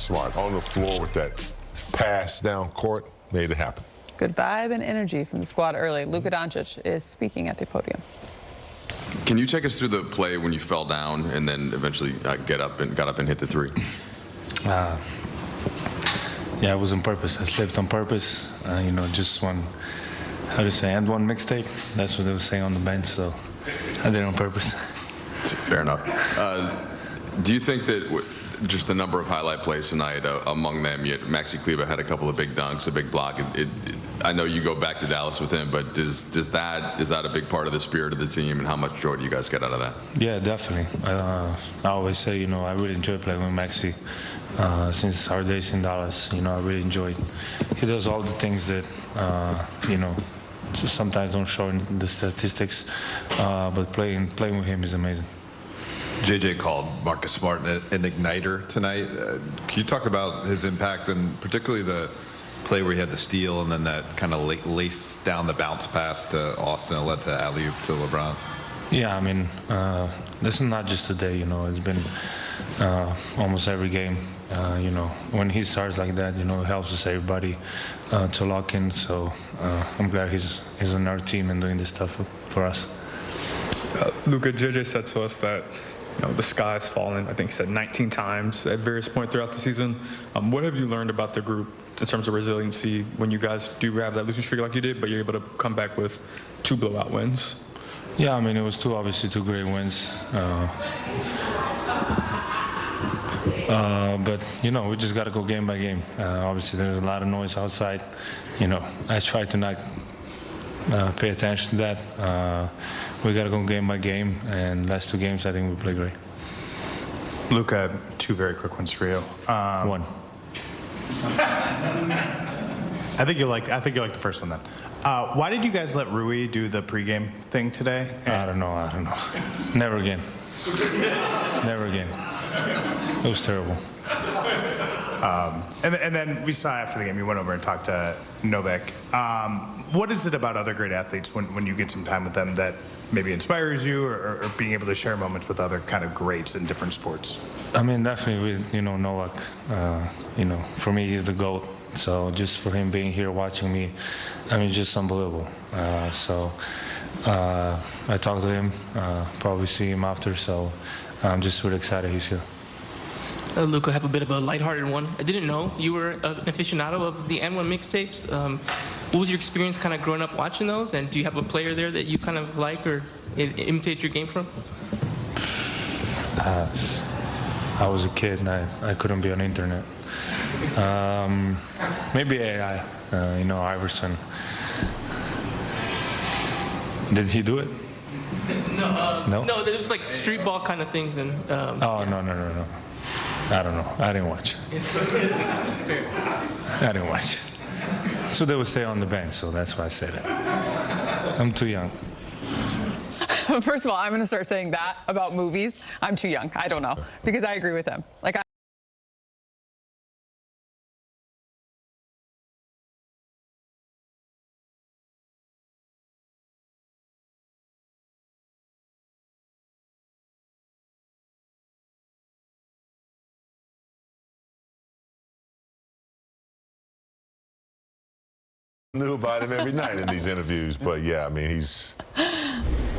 Smart on the floor with that pass down court, made it happen. Good vibe and energy from the squad early. Luka Doncic is speaking at the podium. Can you take us through the play when you fell down and then eventually got up and hit the three? Yeah, it was on purpose. I slipped on purpose. You know, just one, how to say, and one mixtape. That's what they were saying on the bench, so I did it on purpose. Fair enough. Do you think that just the number of highlight plays tonight, among them, yet Maxi Kleber had a couple of big dunks, a big block. I know you go back to Dallas with him, but is that a big part of the spirit of the team, and how much joy do you guys get out of that? Yeah, definitely. I always say, you know, I really enjoy playing with Maxi. Since our days in Dallas, you know, I really enjoyed. He does all the things that, you know, sometimes don't show in the statistics, but playing with him is amazing. JJ called Marcus Smart an igniter tonight. Can you talk about his impact, and particularly the play where he had the steal and then that kind of lace down the bounce pass to Austin and led to alley-oop to LeBron? Yeah, I mean, this is not just today, you know, it's been almost every game. You know, when he starts like that, you know, it helps us everybody to lock in. So I'm glad he's on our team and doing this stuff for us. Luka, JJ said to us that, you know, the sky has fallen, I think he said 19 times at various points throughout the season. What have you learned about the group in terms of resiliency when you guys do have that losing streak like you did, but you're able to come back with 2 blowout wins? Yeah, I mean, it was obviously two great wins. But, you know, we just got to go game by game. Obviously, there's a lot of noise outside. You know, I try to not pay attention to that. We got to go game by game, and last 2 games, I think we played great. Luka, 2 very quick ones for you. One. I think you like the first one then. Why did you guys let Rui do the pregame thing today? I don't know. Never again. Never again. It was terrible. And then we saw after the game, you went over and talked to Novak. What is it about other great athletes when you get some time with them that maybe inspires you, or being able to share moments with other kind of greats in different sports? I mean, definitely with, you know, Novak, you know, for me, he's the GOAT. So just for him being here watching me, I mean, just unbelievable. So I talked to him, probably see him after, so I'm just really excited he's here. Luka, I have a bit of a lighthearted one. I didn't know you were an aficionado of the N1 mixtapes. What was your experience kind of growing up watching those, and do you have a player there that you kind of like or imitate your game from? I was a kid and I couldn't be on the internet. Maybe AI, you know, Iverson. Did he do it? No, it was like street ball kind of things. And oh, no. I don't know. I didn't watch. I didn't watch. So they would say on the bench, so that's why I said it. I'm too young. First of all, I'm going to start saying that about movies. I'm too young. I don't know, because I agree with him. Like, Knew about him every night in these interviews, but yeah, I mean, he's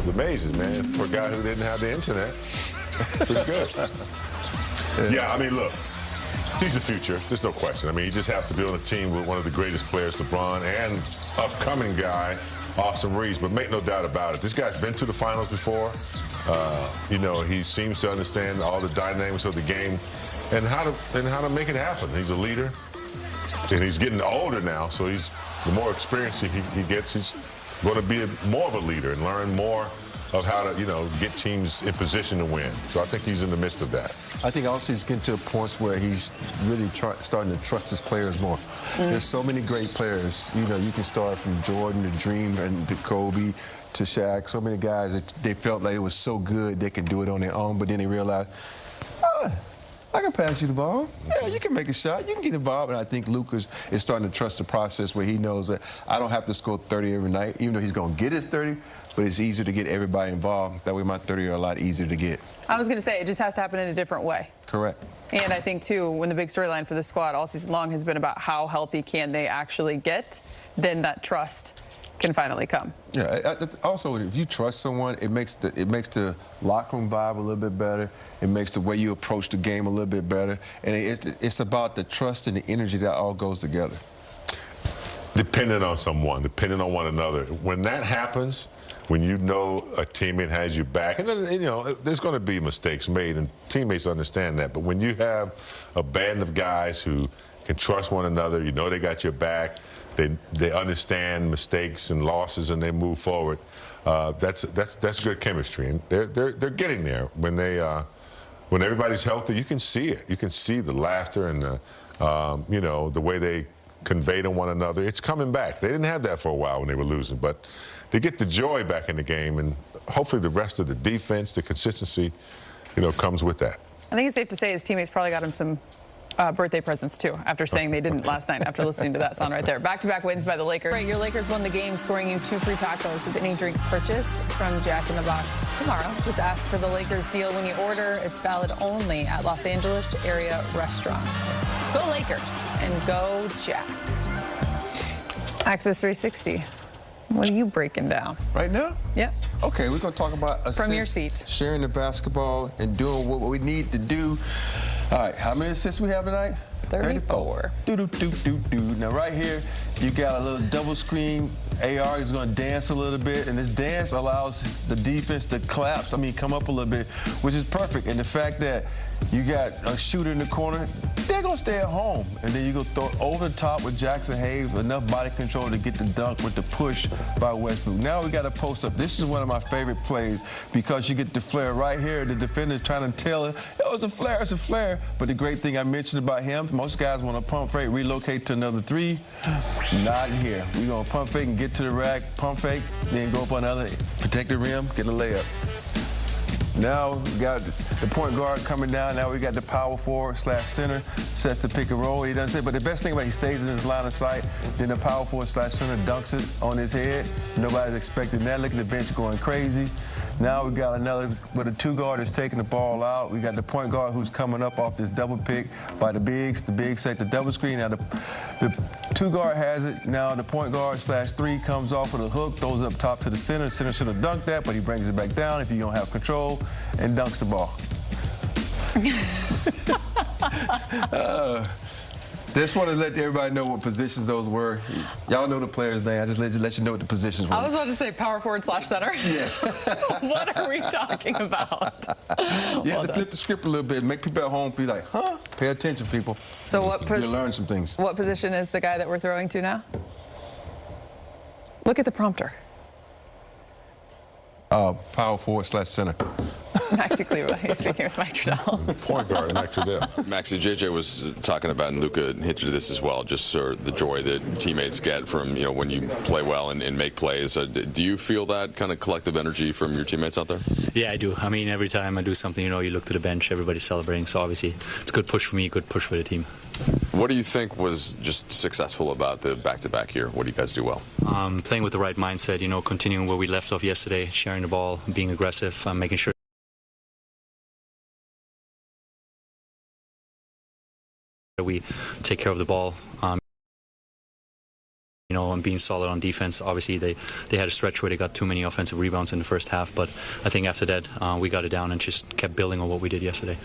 amazing, man. For a guy who didn't have the internet, pretty good. Yeah, I mean, look, he's the future. There's no question. I mean, he just has to be on a team with one of the greatest players, LeBron, and upcoming guy, Austin Reeves. But make no doubt about it, this guy's been to the finals before. You know, he seems to understand all the dynamics of the game and how to make it happen. He's a leader, and he's getting older now, so the more experience he gets, he's going to be more of a leader and learn more of how to, you know, get teams in position to win. So I think he's in the midst of that. I think also he's getting to a point where he's really starting to trust his players more. There's so many great players. You know, you can start from Jordan to Dream and to Kobe to Shaq. So many guys that they felt like it was so good they could do it on their own, but then they realized, I can pass you the ball. Yeah, you can make a shot. You can get involved. And I think Luka is starting to trust the process where he knows that I don't have to score 30 every night, even though he's going to get his 30, but it's easier to get everybody involved. That way my 30 are a lot easier to get. I was going to say, it just has to happen in a different way. Correct. And I think, too, when the big storyline for the squad all season long has been about how healthy can they actually get, then that trust can finally come. Yeah. Also, if you trust someone, it makes the locker room vibe a little bit better. It makes the way you approach the game a little bit better. And it's about the trust and the energy that all goes together. Depending on someone, depending on one another. When that happens, when you know a teammate has your back, and then, you know, there's going to be mistakes made, and teammates understand that. But when you have a band of guys who can trust one another, you know they got your back, they understand mistakes and losses, and they move forward. That's good chemistry, and they're getting there. When everybody's healthy, you can see it. You can see the laughter and the you know, the way they convey to one another. It's coming back. They didn't have that for a while when they were losing, but they get the joy back in the game, and hopefully the rest of the defense, the consistency, you know, comes with that. I think it's safe to say his teammates probably got him some birthday presents, too, after saying they didn't last night, after listening to that sound right there. Back-to-back wins by the Lakers. Right, your Lakers won the game, scoring you 2 free tacos with any drink purchase from Jack in the Box tomorrow. Just ask for the Lakers deal when you order. It's valid only at Los Angeles area restaurants. Go Lakers and go Jack. Access 360. What are you breaking down? Right now? Yep. Okay, we're going to talk about assists, from your seat, sharing the basketball and doing what we need to do. All right, how many assists we have tonight? 34. Now right here, you got a little double screen. AR is going to dance a little bit, and this dance allows the defense to collapse. I mean, come up a little bit, which is perfect. And the fact that you got a shooter in the corner, they're going to stay at home. And then you go throw over the top with Jackson Hayes, enough body control to get the dunk with the push by Westbrook. Now we got a post up. This is one of my favorite plays because you get the flare right here. The defender's trying to tell it, oh, it's a flare, it's a flare. But the great thing I mentioned about him, most guys want to pump fake, relocate to another 3. Not here. We're going to pump fake and get to the rack, pump fake, then go up on the other, protect the rim, get a layup. Now we got the point guard coming down. Now we got the power forward / center, sets the pick and roll. He doesn't say, but the best thing about it, he stays in his line of sight. Then the power forward / center dunks it on his head. Nobody's expecting that. Look at the bench going crazy. Now we got another, where the 2 guard is taking the ball out. We got the point guard who's coming up off this double pick by the bigs. The bigs set the double screen. Now the 2 guard has it. Now the point guard / 3 comes off with a hook, throws up top to the center. The center should have dunked that, but he brings it back down if you don't have control and dunks the ball. Just want to let everybody know what positions those were. Y'all know the players' name. I just let you know what the positions were. I was about to say power forward / center. Yes. What are we talking about? You have to flip the script a little bit, make people at home be like, huh? Pay attention, people. So what? You'll learn some things. What position is the guy that we're throwing to now? Look at the prompter. Power forward / center. Maxi Kleber. He's speaking with Mike Trudell. Point guard, Mike Trudell. Maxi, JJ was talking about, and Luka hinted to this as well, just sort of the joy that teammates get from, you know, when you play well and make plays. Do you feel that kind of collective energy from your teammates out there? Yeah, I do. I mean, every time I do something, you know, you look to the bench, everybody's celebrating. So obviously, it's a good push for me, good push for the team. What do you think was just successful about the back-to-back here? What do you guys do well? Playing with the right mindset, you know, continuing where we left off yesterday, sharing the ball, being aggressive, making sure we take care of the ball. You know, and being solid on defense. Obviously, they had a stretch where they got too many offensive rebounds in the first half, but I think after that, we got it down and just kept building on what we did yesterday.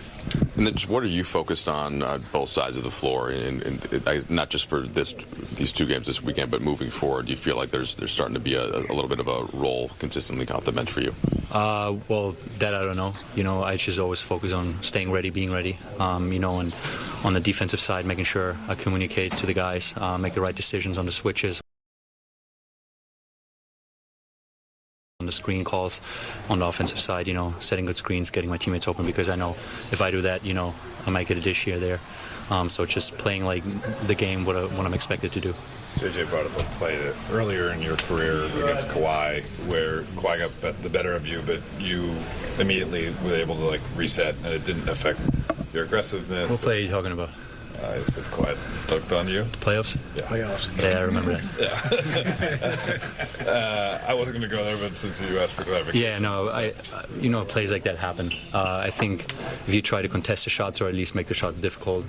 And then just what are you focused on both sides of the floor, and not just for these 2 games this weekend, but moving forward? Do you feel like there's starting to be a little bit of a role consistently off the bench for you? Well, that I don't know. You know, I just always focus on staying ready, being ready. You know, and on the defensive side, making sure I communicate to the guys, make the right decisions on the switches, on the screen calls. On the offensive side, you know, setting good screens, getting my teammates open, because I know if I do that, you know, I might get a dish here or there. So it's just playing like the game, what I'm expected to do. JJ brought up a play that earlier in your career against Kawhi, where Kawhi got the better of you, but you immediately were able to like reset, and it didn't affect your aggressiveness. What play are you talking about? I said quiet. Dunked on you. Playoffs? Yeah. Playoffs. Yeah, I remember that. Yeah. I wasn't going to go there, but since you asked for clarification. Yeah, no, plays like that happen. I think if you try to contest the shots or at least make the shots difficult,